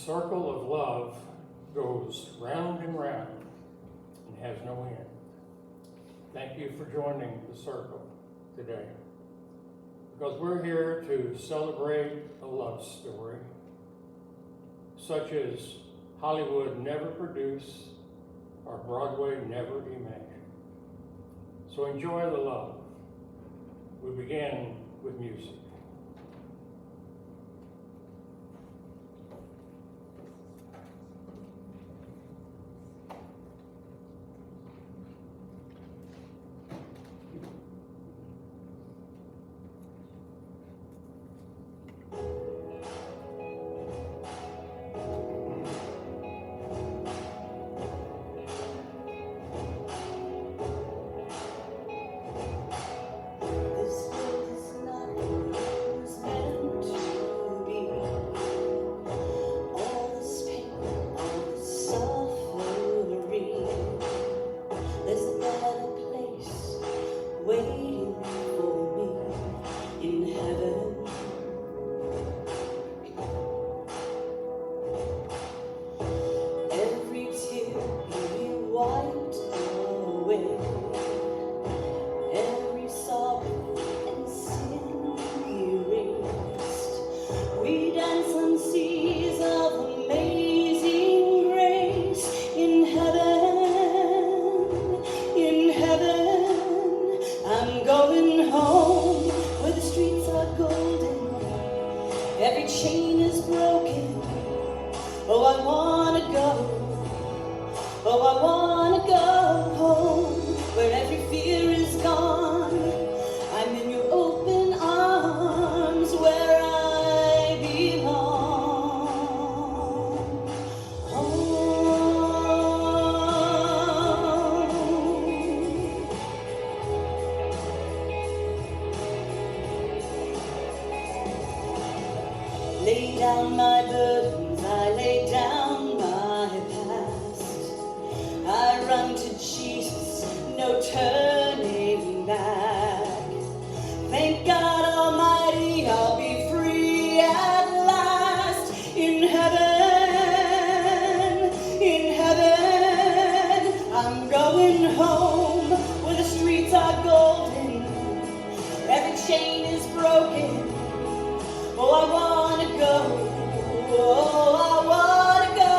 circle of love goes round and round and has no end. Thank you for joining the circle today, because we're here to celebrate a love story such as Hollywood never produced or Broadway never imagined. So enjoy the love. We begin with music. Every chain is broken. Oh, I wanna go. Oh, I wanna go home, where every fear is gone. I'm in your open arms, where I belong. Lay down my burdens, I lay down my past. I run to Jesus, no turning back. Thank God Almighty, I'll be free at last. In heaven, I'm going home, where the streets are golden, every chain is broken. Oh, I wanna go, oh, I wanna go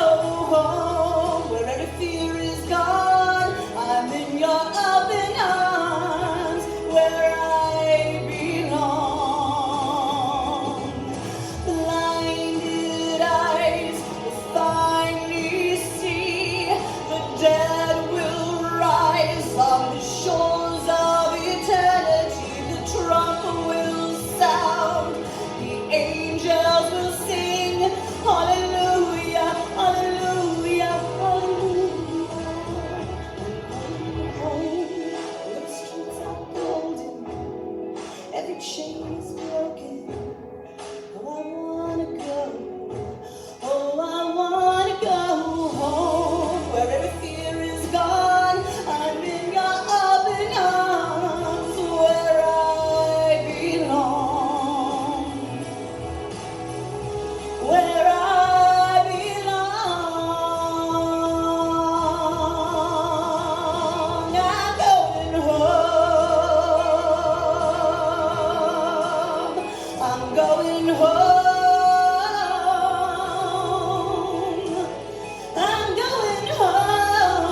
home, where every fear is gone. I'm in your open arms, where I belong. Blinded eyes will finally see, the dead will rise on the shores of eternity. The trumpet will sound, angels will sing, hallelujah, hallelujah, hallelujah. I'm home, where the streets are golden, every chain is broken. Oh, I wanna go, oh, I wanna go home, where every fear is gone. I'm in your open arms, where I belong. Where I belong, I'm going home. I'm going home. I'm going home. I'm going home.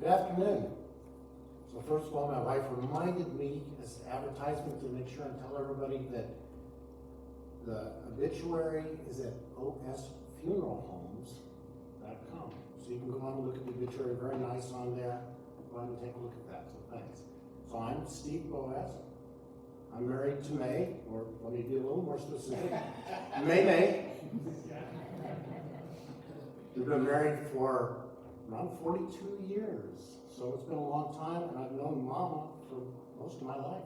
Good afternoon. So first of all, my wife reminded me as advertisement to make sure and tell everybody that the obituary is at osfuneralhomes.com. So you can go on and look at the obituary, very nice on there. Go ahead and take a look at that, so thanks. So I'm Steve Boaz. I'm married to May, or let me be a little more specific. May. We've been married for around 42 years. So it's been a long time, and I've known Mama for most of my life.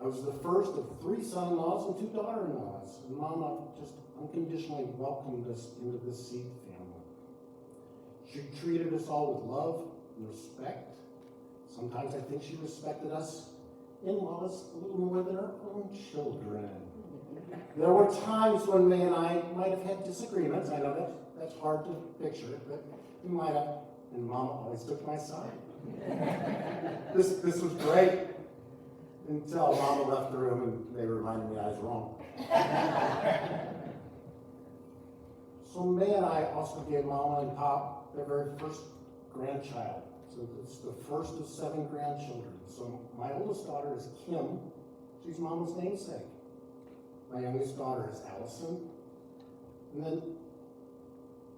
I was the first of 3 son-in-laws and 2 daughter-in-laws, and Mama just unconditionally welcomed us into the Seid family. She treated us all with love and respect. Sometimes I think she respected us in-laws a little more than her own children. There were times when May and I might have had disagreements. I know that's hard to picture, but we might have, and Mama always took my side. This was great until Mama left the room and they reminded me I was wrong. So May and I also gave Mama and Pop their very first grandchild. So it's the first of 7 grandchildren. So my oldest daughter is Kim. She's Mama's namesake. My youngest daughter is Allison. And then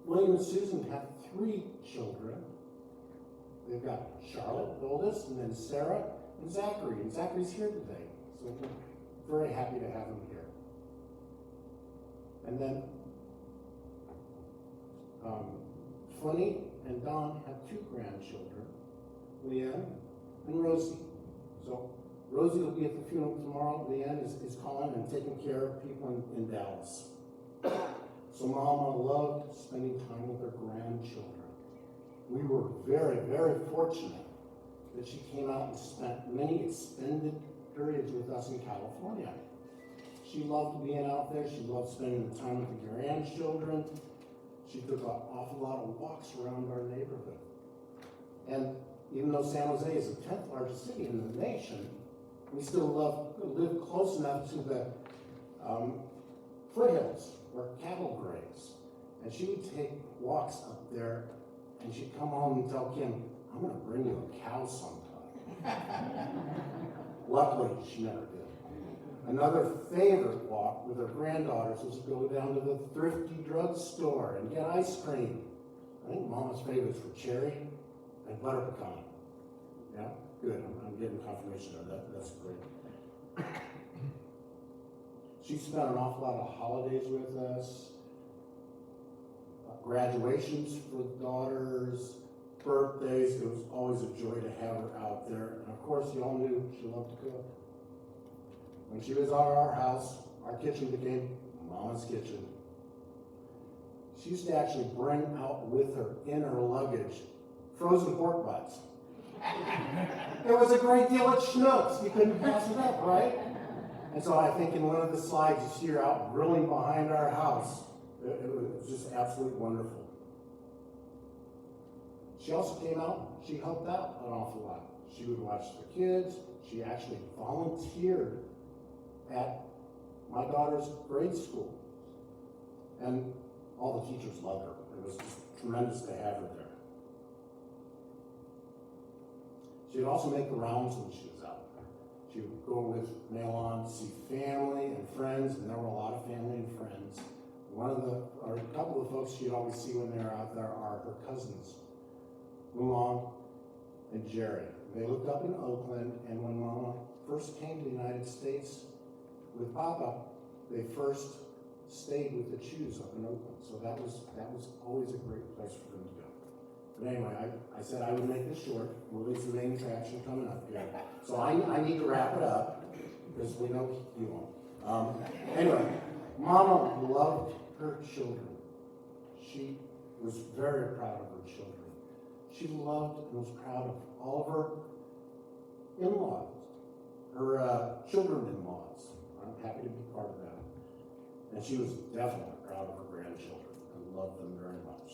William and Susan have 3 children. They've got Charlotte, the oldest, and then Sarah and Zachary. And Zachary's here today. So we're very happy to have him here. And then Funny and Don have 2 grandchildren, Leanne and Rosie. So Rosie will be at the funeral tomorrow. Leanne is calling and taking care of people in Dallas. So Mama loved spending time with her grandchildren. We were very, very fortunate that she came out and spent many extended periods with us in California. She loved being out there. She loved spending the time with the grandchildren. She took an awful lot of walks around our neighborhood. And even though San Jose is the 10th largest city in the nation, we still live close enough to the foothills where cattle graze. And she would take walks up there, and she'd come home and tell Kim, I'm going to bring you a cow sometime. Luckily, she never did. Another favorite walk with her granddaughters was to go down to the thrifty drugstore and get ice cream. I think Mama's favorites were cherry and butter pecan. Yeah, good. I'm getting confirmation of that. That's great. She spent an awful lot of holidays with us, graduations for daughters, birthdays. It was always a joy to have her out there. And of course, you all knew she loved to cook. When she was at our house, our kitchen became Mama's kitchen. She used to actually bring out with her in her luggage frozen pork butts. There was a great deal of schnooks. You couldn't pass it up, right? And so I think in one of the slides you see her out grilling behind our house. It was just absolutely wonderful. She also came out, she helped out an awful lot. She would watch the kids. She actually volunteered at my daughter's grade school. And all the teachers loved her. It was just tremendous to have her there. She would also make the rounds when she was out. She would go with Mail On to see family and friends, and there were a lot of family and friends. A couple of folks she'd always see when they were out there are her cousins, Mulan and Jerry. They lived up in Oakland, and when Mama first came to the United States with Papa, they first stayed with the Chews up in Oakland. So that was always a great place for them to go. But anyway, I said I would make this short. We'll leave some main attraction coming up here. So I need to wrap it up because we know you won't. Anyway, Mama loved her children. She was very proud of her children. She loved and was proud of all of her in-laws, her children-in-laws. I'm happy to be part of that. And she was definitely proud of her grandchildren and loved them very much.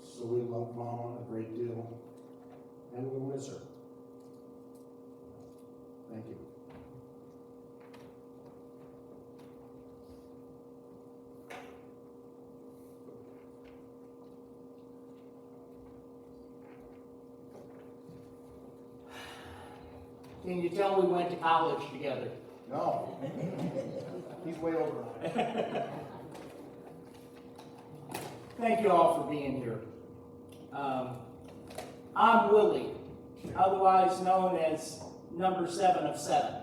So we love Mama a great deal, and we'll miss her. Thank you. Can you tell we went to college together? No. He's way over. Thank you all for being here. I'm Willie, otherwise known as number 7 of 7.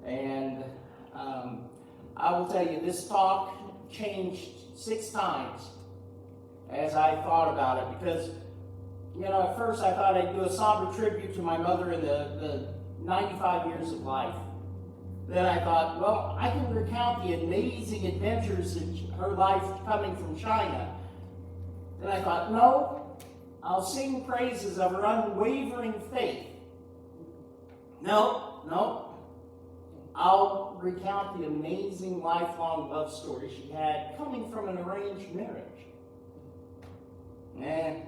And I will tell you, this talk changed 6 times as I thought about it, because, you know, at first I thought I'd do a somber tribute to my mother in the 95 years of life. Then I thought, well, I can recount the amazing adventures in her life coming from China. Then I thought, no, I'll sing praises of her unwavering faith. No, I'll recount the amazing lifelong love story she had coming from an arranged marriage. And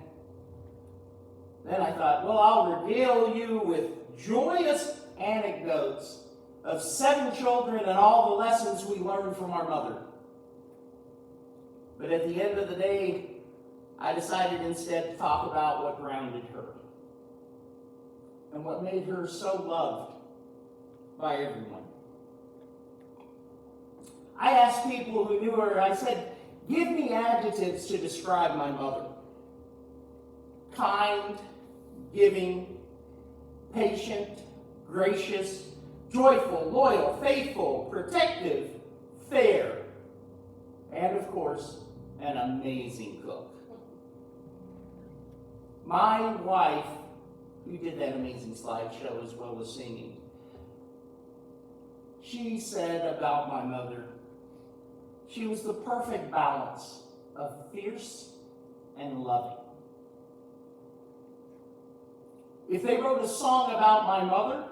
then I thought, well, I'll regale you with joyous anecdotes of 7 children and all the lessons we learned from our mother. But at the end of the day, I decided instead to talk about what grounded her and what made her so loved by everyone. I asked people who knew her, I said, give me adjectives to describe my mother. Kind, giving, patient, gracious, joyful, loyal, faithful, protective, fair, and of course, an amazing cook. My wife, who did that amazing slideshow as well as singing, she said about my mother, she was the perfect balance of fierce and loving. If they wrote a song about my mother,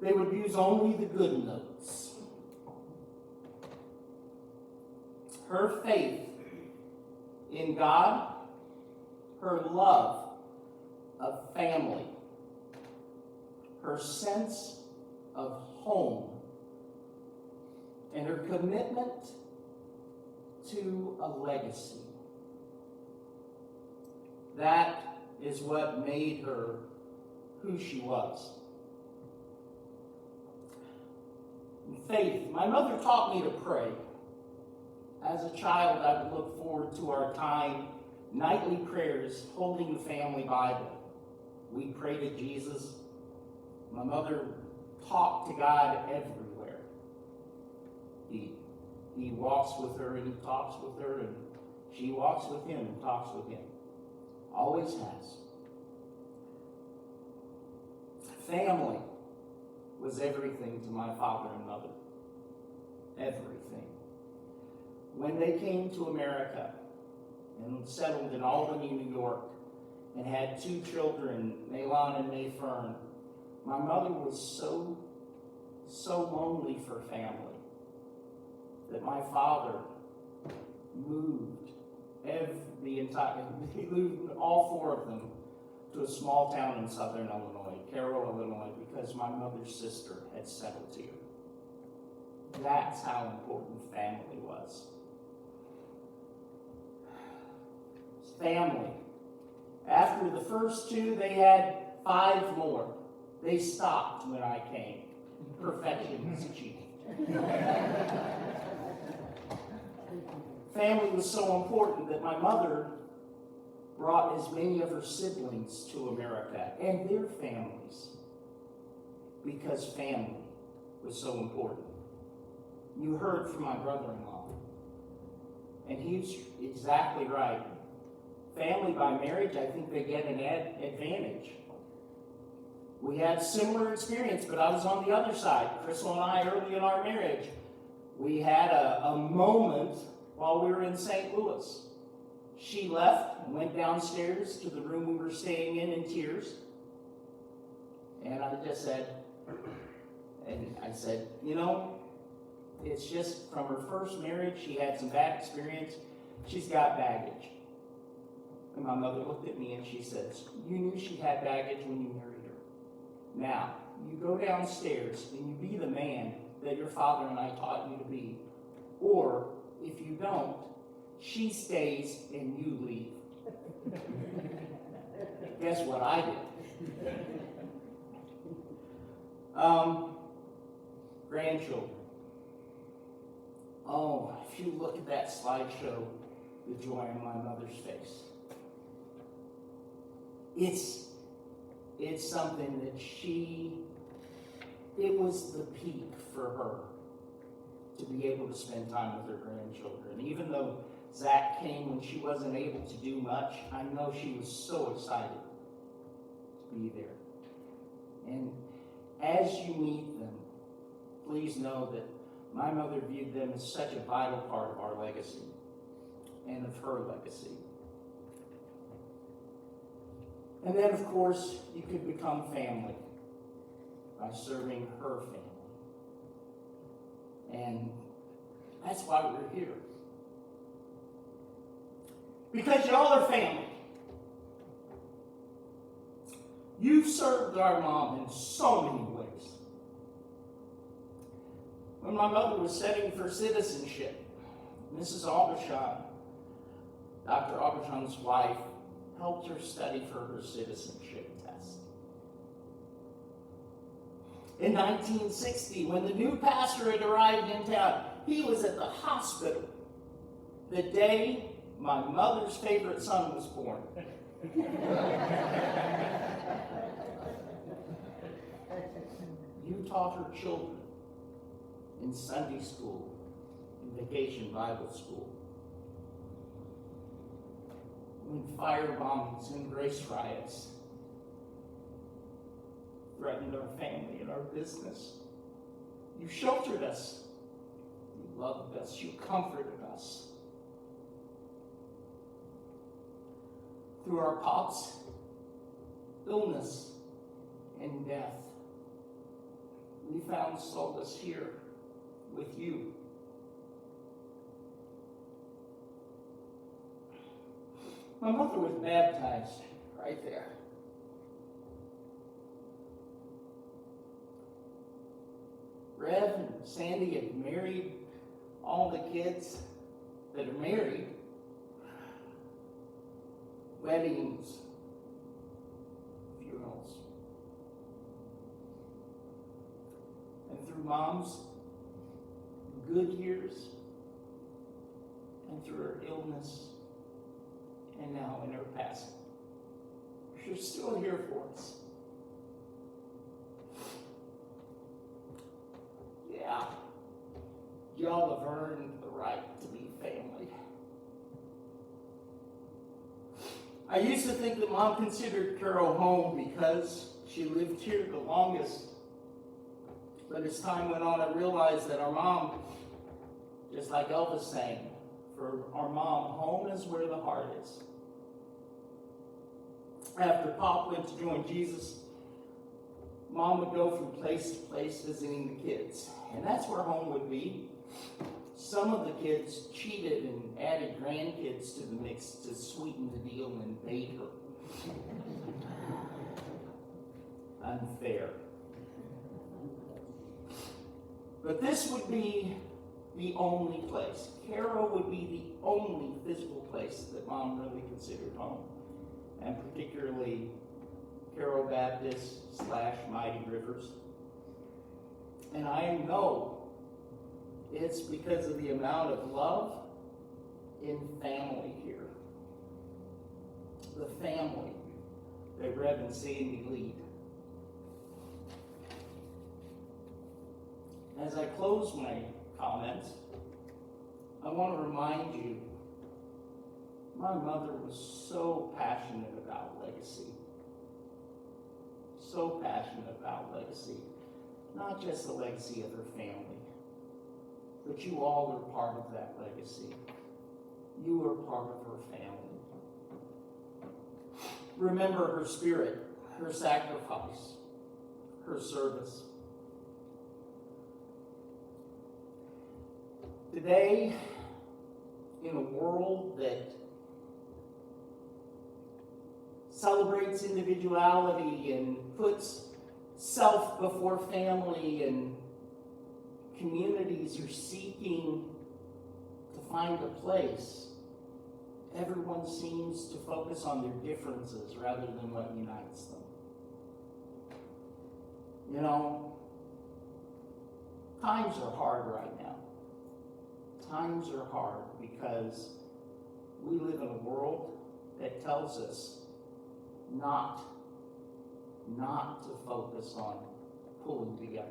they would use only the good notes. Her faith in God, her love of family, her sense of home, and her commitment to a legacy. That is what made her who she was. Faith. My mother taught me to pray. As a child, I would look forward to our time, nightly prayers, holding the family Bible. We pray to Jesus. My mother talked to God everywhere. He walks with her and he talks with her, and she walks with him and talks with him. Always has. Family was everything to my father and mother. Everything. When they came to America and settled in Albany, New York, and had 2 children, Maylon and Mayfern, my mother was so lonely for family that my father moved he moved all 4 of them to a small town in southern Illinois, Carroll, Illinois, because my mother's sister had settled here. That's how important family was. Family. After the first 2, they had 5 more. They stopped when I came. Perfection was achieved. Family was so important that my mother brought as many of her siblings to America and their families because family was so important. You heard from my brother-in-law, and he's exactly right. Family by marriage, I think they get an advantage. We had similar experience, but I was on the other side. Crystal and I, early in our marriage, we had a moment while we were in St. Louis. She left and went downstairs to the room we were staying in tears. And I just said, you know, it's just from her first marriage, she had some bad experience. She's got baggage. And my mother looked at me and she says, you knew she had baggage when you married her. Now, you go downstairs and you be the man that your father and I taught you to be. Or, if you don't, she stays and you leave. Guess what I did? Grandchildren. Oh, if you look at that slideshow, the joy on my mother's face. It's something that it was the peak for her to be able to spend time with her grandchildren. Even though Zach came when she wasn't able to do much, I know she was so excited to be there. And as you meet them, please know that my mother viewed them as such a vital part of our legacy and of her legacy. And then, of course, you could become family by serving her family. And that's why we're here. Because y'all are family. You've served our mom in so many ways. When my mother was studying for citizenship, Mrs. Aubuchon, Dr. Aubuchon's wife, helped her study for her citizenship test. In 1960, when the new pastor had arrived in town, he was at the hospital the day my mother's favorite son was born. You taught her children in Sunday school, in vacation Bible school. When fire bombings and race riots threatened our family and our business, you sheltered us, you loved us, you comforted us. Through our Pop's illness and death, we found solace here with you. My mother was baptized right there. Rev and Sandy had married all the kids that are married. Weddings, funerals. And through Mom's good years, and through her illness, and now in her passing, she's still here for us. Yeah, y'all have earned the right to be family. I used to think that Mom considered Carol home because she lived here the longest. But as time went on, I realized that our mom, just like Elvis sang, for our mom, home is where the heart is. After Pop went to join Jesus, Mom would go from place to place visiting the kids. And that's where home would be. Some of the kids cheated and added grandkids to the mix to sweeten the deal and bait her. Unfair. But this would be the only place. Carol would be the only physical place that Mom really considered home. And particularly Carol Baptist / Mighty Rivers. And I know it's because of the amount of love in family here. The family that Rev and Sandy lead. As I close my comments, I want to remind you, my mother was so passionate about legacy. So passionate about legacy. Not just the legacy of her family, but you all are part of that legacy. You are part of her family. Remember her spirit, her sacrifice, her service. Today, in a world that celebrates individuality and puts self before family, and communities are seeking to find a place, everyone seems to focus on their differences rather than what unites them. You know, Times are hard right now. Times are hard because we live in a world that tells us not to focus on pulling together.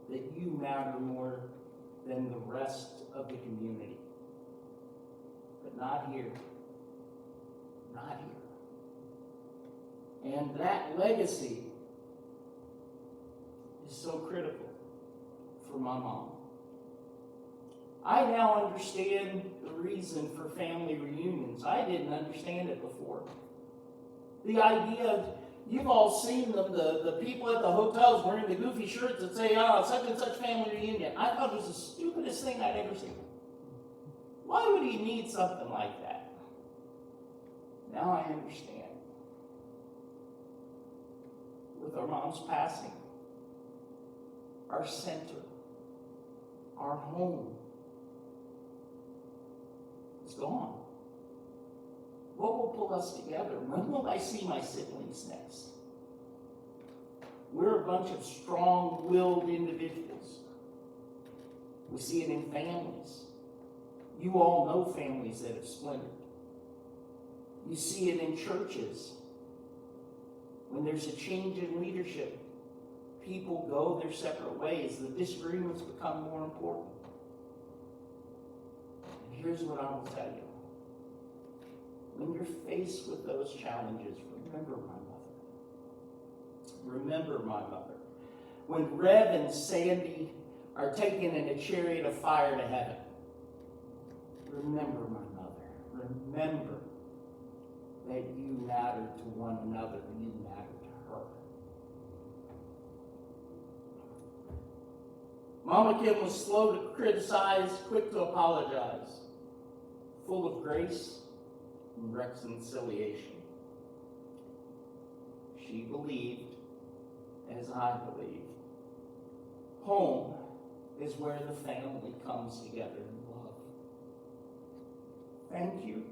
That you matter more than the rest of the community. But not here. Not here. And that legacy is so critical for my mom. I now understand the reason for family reunions. I didn't understand it before. The idea of, you've all seen them, the people at the hotels wearing the goofy shirts that say, oh, such and such family reunion. I thought it was the stupidest thing I'd ever seen. Why would he need something like that? Now I understand. With our mom's passing, our center, our home is gone. What will pull us together? When will I see my siblings next? We're a bunch of strong-willed individuals. We see it in families. You all know families that have splintered. You see it in churches. When there's a change in leadership, people go their separate ways. The disagreements become more important. And here's what I will tell you. When you're faced with those challenges, remember my mother. Remember my mother. When Rev and Sandy are taken in a chariot of fire to heaven, remember my mother. Remember that you matter to one another. You matter to her. Mama Kim was slow to criticize, quick to apologize, full of grace and reconciliation. She believed, as I believe, home is where the family comes together in love. Thank you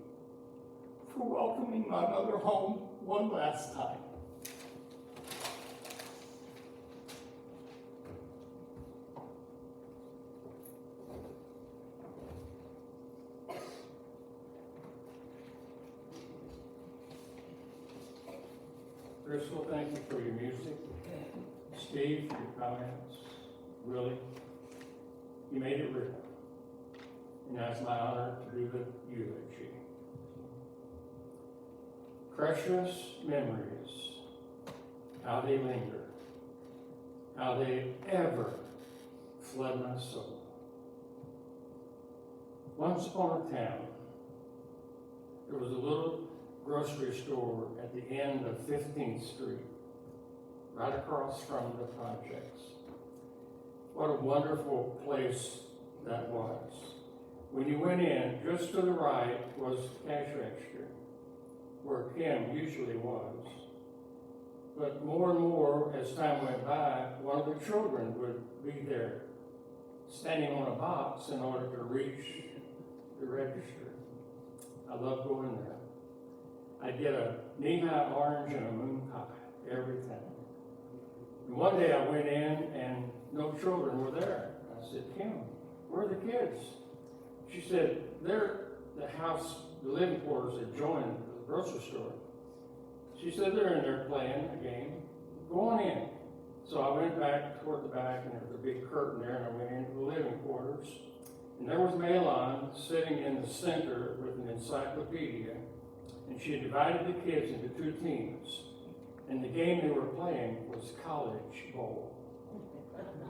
for welcoming my mother home one last time. Crystal, thank you for your music. Steve, for your comments. Willie, you made it real. And now it's my honor to do the eulogy. Precious memories, how they linger, how they ever flood my soul. Once upon a time, there was a little grocery store at the end of 15th Street, right across from the projects. What a wonderful place that was. When you went in, just to the right was the cash register, where Kim usually was. But more and more, as time went by, one of the children would be there, standing on a box in order to reach the register. I love going there. I'd get a knee-high orange and a moon pie every time. And one day I went in and no children were there. I said, Kim, where are the kids? She said, they're the house, the living quarters that joined the grocery store. She said, they're in there playing a game. Go on in. So I went back toward the back, and there was a big curtain there, and I went into the living quarters. And there was Malon sitting in the center with an encyclopedia. And she had divided the kids into two teams. And the game they were playing was College Bowl.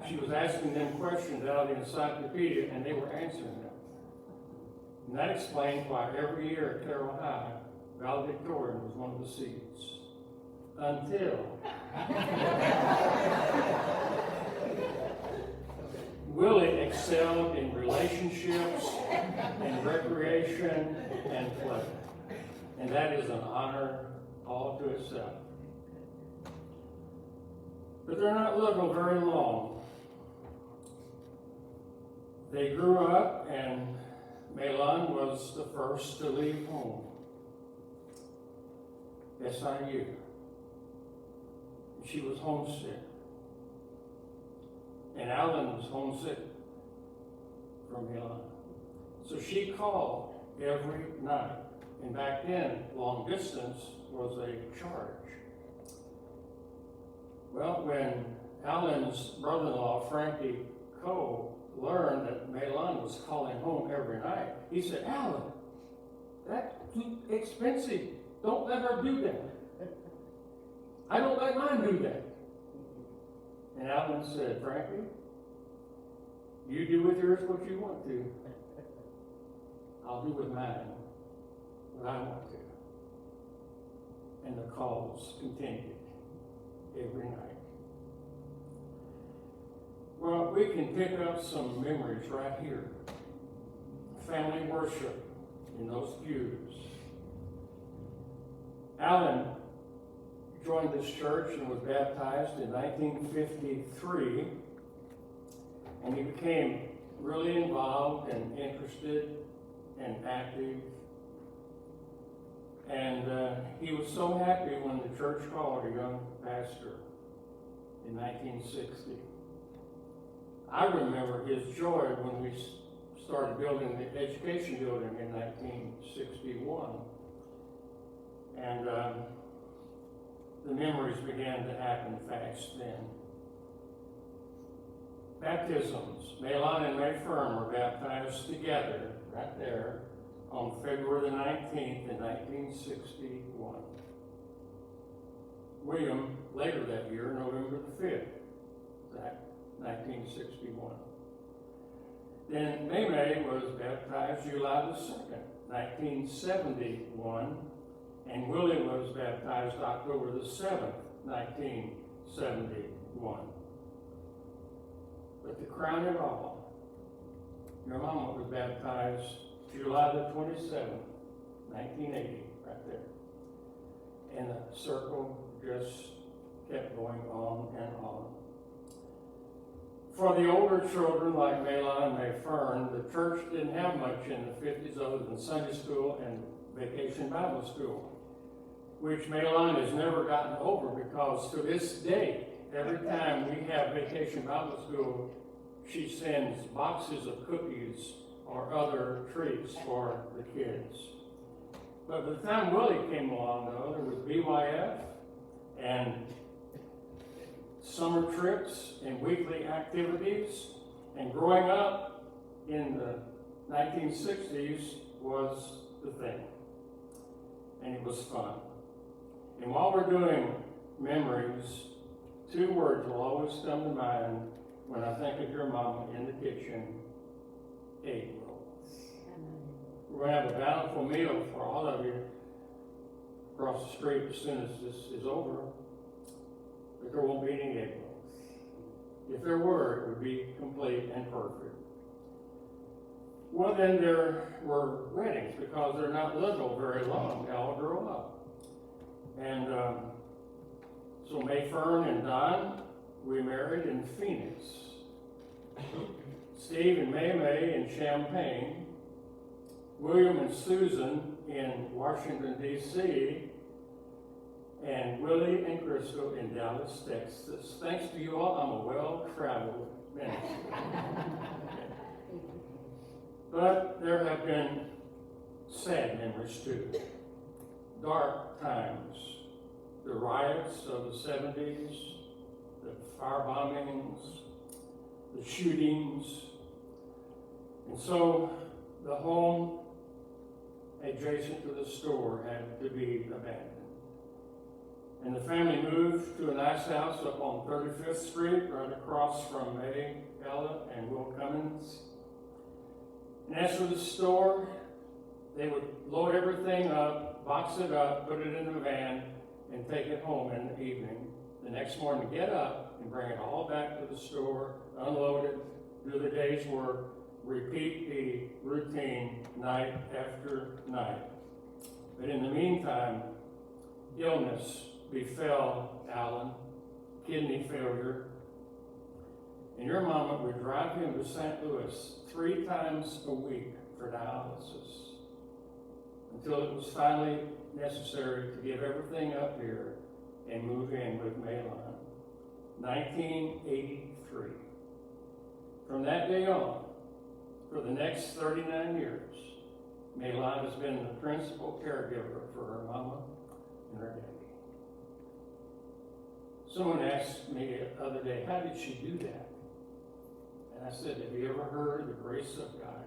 She was asking them questions out of the encyclopedia, and they were answering them. And that explained why every year at Carroll High, valedictorian was one of the seeds. Until Willie excelled in relationships, in recreation, and play. And that is an honor all to itself. But they're not living very long. They grew up, and Malon was the first to leave home. SIU. She was homesick. and Alan was homesick from Milan. So she called every night. And back then, long distance was a charge. Well, when Alan's brother-in-law, Frankie Coe, learned that Milan was calling home every night, he said, Alan, that's too expensive. Don't let her do that. I don't let mine do that. And Alan said, Frankie, you do with yours what you want to. I'll do with mine what I want to. And the calls continued every night. Well, we can pick up some memories right here. Family worship in those pews. Alan joined this church and was baptized in 1953, and he became really involved and interested and active. And he was so happy when the church called a young pastor in 1960. I remember his joy when we started building the education building in 1961. And the memories began to happen fast then. Baptisms. Milan and May Fern were baptized together right there on February the 19th in 1961. William, later that year, November the 5th, that 1961. Then May was baptized July the 2nd, 1971, and Willie was baptized October the 7th, 1971. But to crown it all, your mama was baptized July the 27th, 1980, right there. And the circle just kept going on and on. For the older children like Milan and May Fern, the church didn't have much in the 50s other than Sunday school and Vacation Bible School, which Milan has never gotten over because to this day, every time we have Vacation Bible School, she sends boxes of cookies or other treats for the kids. But by the time Willie came along, though, there was BYF and summer trips and weekly activities. And growing up in the 1960s was the thing. And it was fun. And while we're doing memories, two words will always come to mind when I think of your mama in the kitchen: egg rolls. We're going to have a bountiful meal for all of you across the street as soon as this is over, but there won't be any egg rolls. If there were, it would be complete and perfect. Well, then there were weddings because they're not little very long. They all grow up. And so May Fern and Don, we married in Phoenix. Steve and May in Champaign. William and Susan in Washington, D.C., and Willie and Crystal in Dallas, Texas. Thanks to you all, I'm a well-traveled minister. But there have been sad memories too. Dark times. The riots of the 70s, the fire bombings, the shootings. And so the home adjacent to the store had to be abandoned. And the family moved to a nice house up on 35th Street, right across from May, Ella, and Will Cummins. And as for the store, they would load everything up, box it up, put it in the van, and take it home in the evening. The next morning, get up and bring it all back to the store, unload it, do the day's work, repeat the routine night after night. But in the meantime, illness befell Alan, kidney failure, and your mama would drive him to St. Louis 3 times a week for dialysis until it was finally necessary to give everything up here and move in with Milan. 1983. that day on, for the next 39 years, Maylon has been the principal caregiver for her mama and her daddy. Someone asked me the other day, how did she do that? And I said, have you ever heard of the grace of God?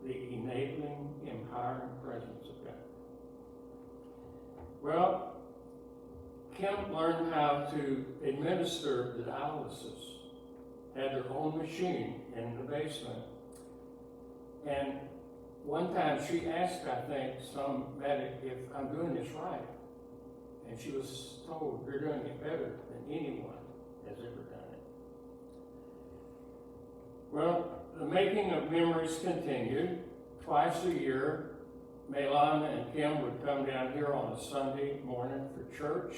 The enabling, empowering presence of God. Well, Kim learned how to administer the dialysis, had their own machine in the basement. And one time she asked, I think, some medic if I'm doing this right. And she was told, you're doing it better than anyone has ever done it. Well, the making of memories continued. Twice a year, Maylon and Kim would come down here on a Sunday morning for church,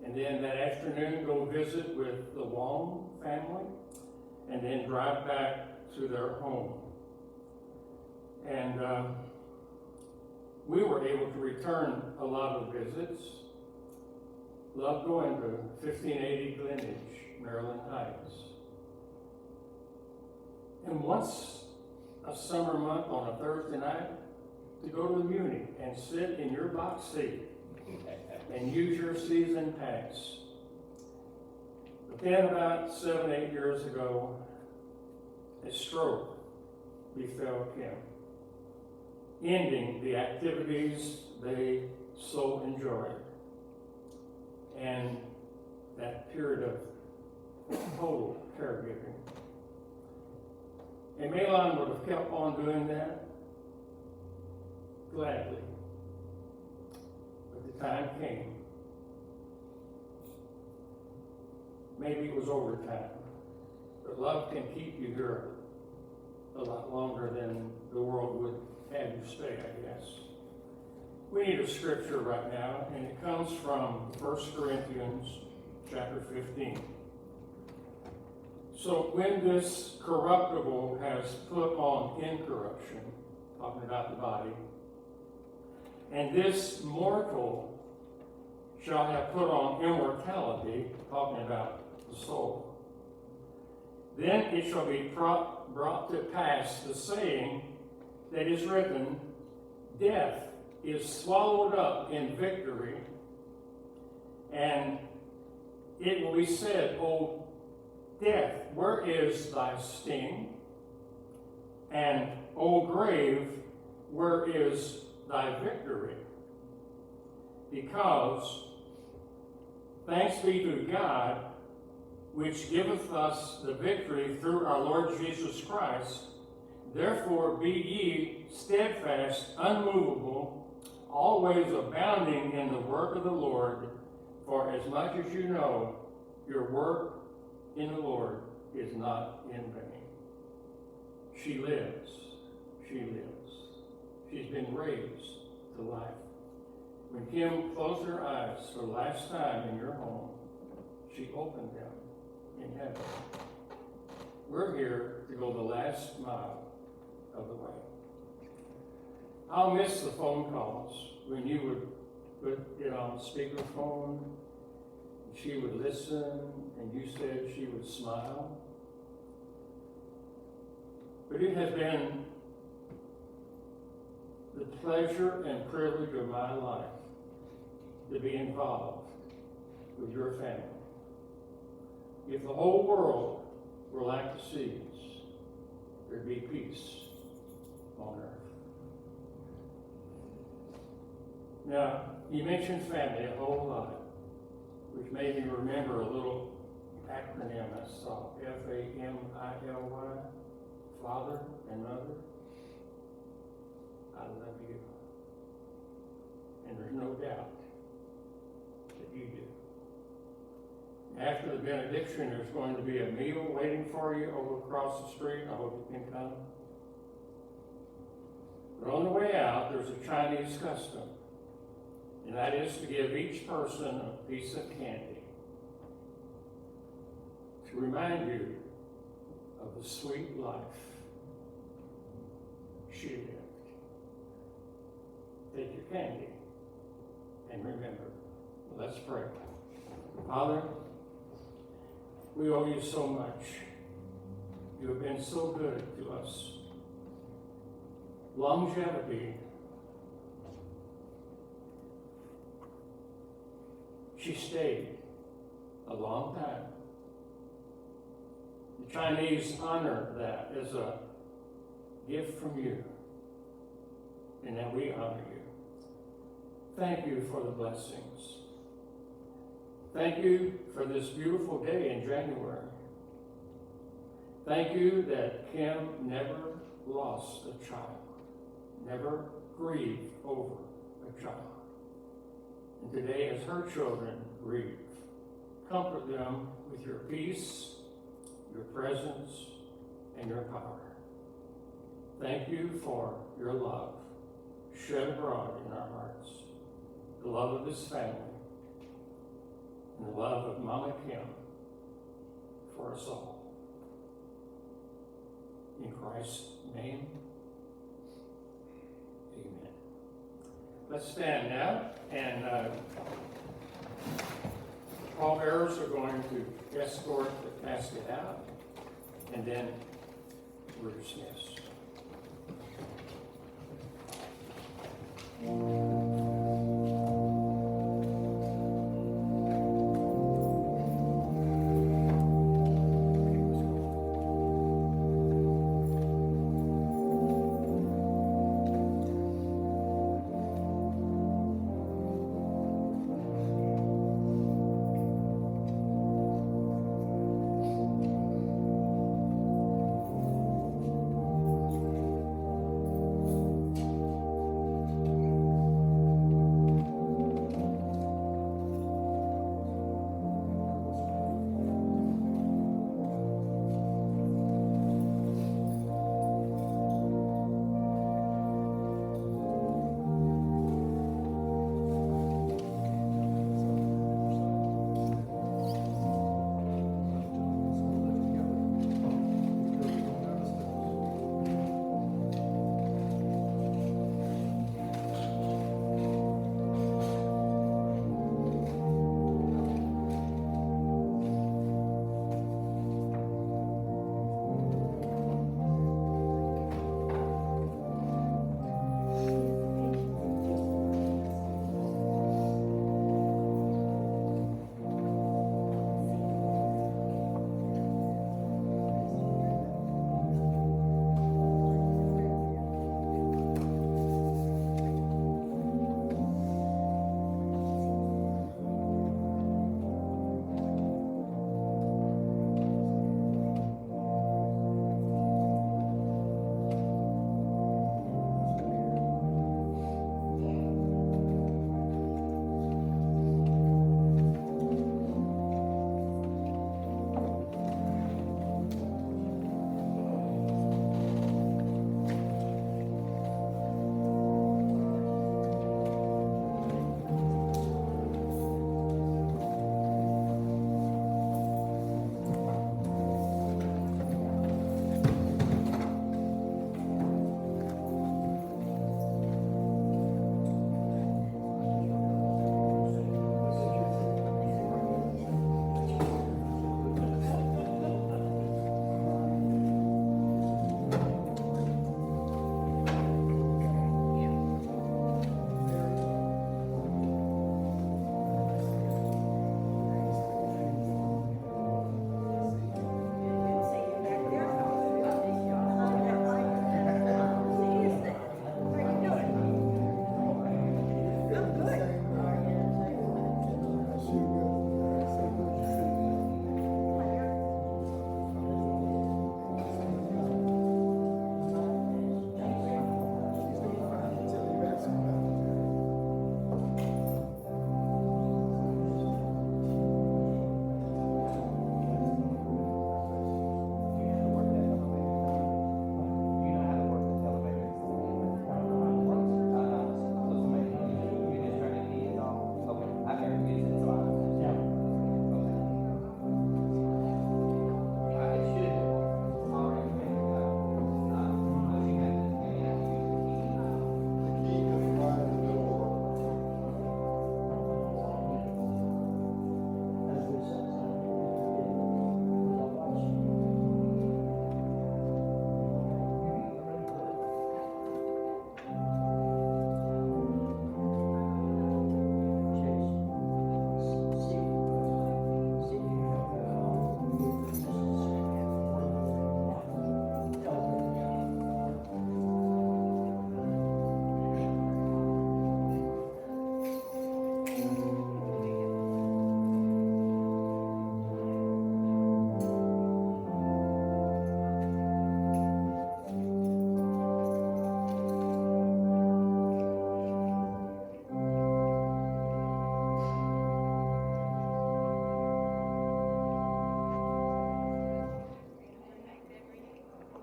and then that afternoon go visit with the Wong family, and then drive back to their home. And we were able to return a lot of visits. Loved going to 1580 Greenwich, Maryland Heights. And once a summer month on a Thursday night, to go to the Muni and sit in your box seat and use your season pass. But then about 7, 8 years ago, a stroke befell Kim, ending the activities they so enjoyed. And that period of total caregiving. And Maylon would have kept on doing that gladly. But the time came. Maybe it was overtime. But love can keep you here a lot longer than the world would have you stay, I guess. We need a scripture right now, and it comes from 1 Corinthians chapter 15. So when this corruptible has put on incorruption, talking about the body, and this mortal shall have put on immortality, talking about the soul, then it shall be brought to pass the saying that is written, death is swallowed up in victory, and it will be said, O death, where is thy sting? And O grave, where is thy victory? Because thanks be to God, which giveth us the victory through our Lord Jesus Christ. Therefore be ye steadfast, unmovable, always abounding in the work of the Lord, for as much as you know, your work in the Lord is not in vain. She lives. She lives. She's been raised to life. When Kim closed her eyes for the last time in your home, she opened them in heaven. We're here to go the last mile of the way. I'll miss the phone calls when you would put it on speakerphone, and she would listen, and you said she would smile. But it has been the pleasure and privilege of my life to be involved with your family. If the whole world were like the seas, there'd be peace on earth. Now, you mentioned family a whole lot, which made me remember a little acronym I saw, F-A-M-I-L-Y, Father and Mother. I love you. And there's no doubt that you do. After the benediction, there's going to be a meal waiting for you over across the street. I hope you can come. But on the way out, there's a Chinese custom, and that is to give each person a piece of candy to remind you of the sweet life she lived. Take your candy and remember. Let's pray. Father, we owe you so much. You have been so good to us. Longevity. She stayed a long time. The Chinese honor that as a gift from you, and that we honor you. Thank you for the blessings. Thank you for this beautiful day in January. Thank you that Kim never lost a child, never grieved over a child. And today, as her children grieve, comfort them with your peace, your presence, and your power. Thank you for your love shed abroad in our hearts, the love of this family, and the love of Mama Kim for us all. In Christ's name, amen. Let's stand now, and pallbearers are going to escort the casket out, and then we're dismissed.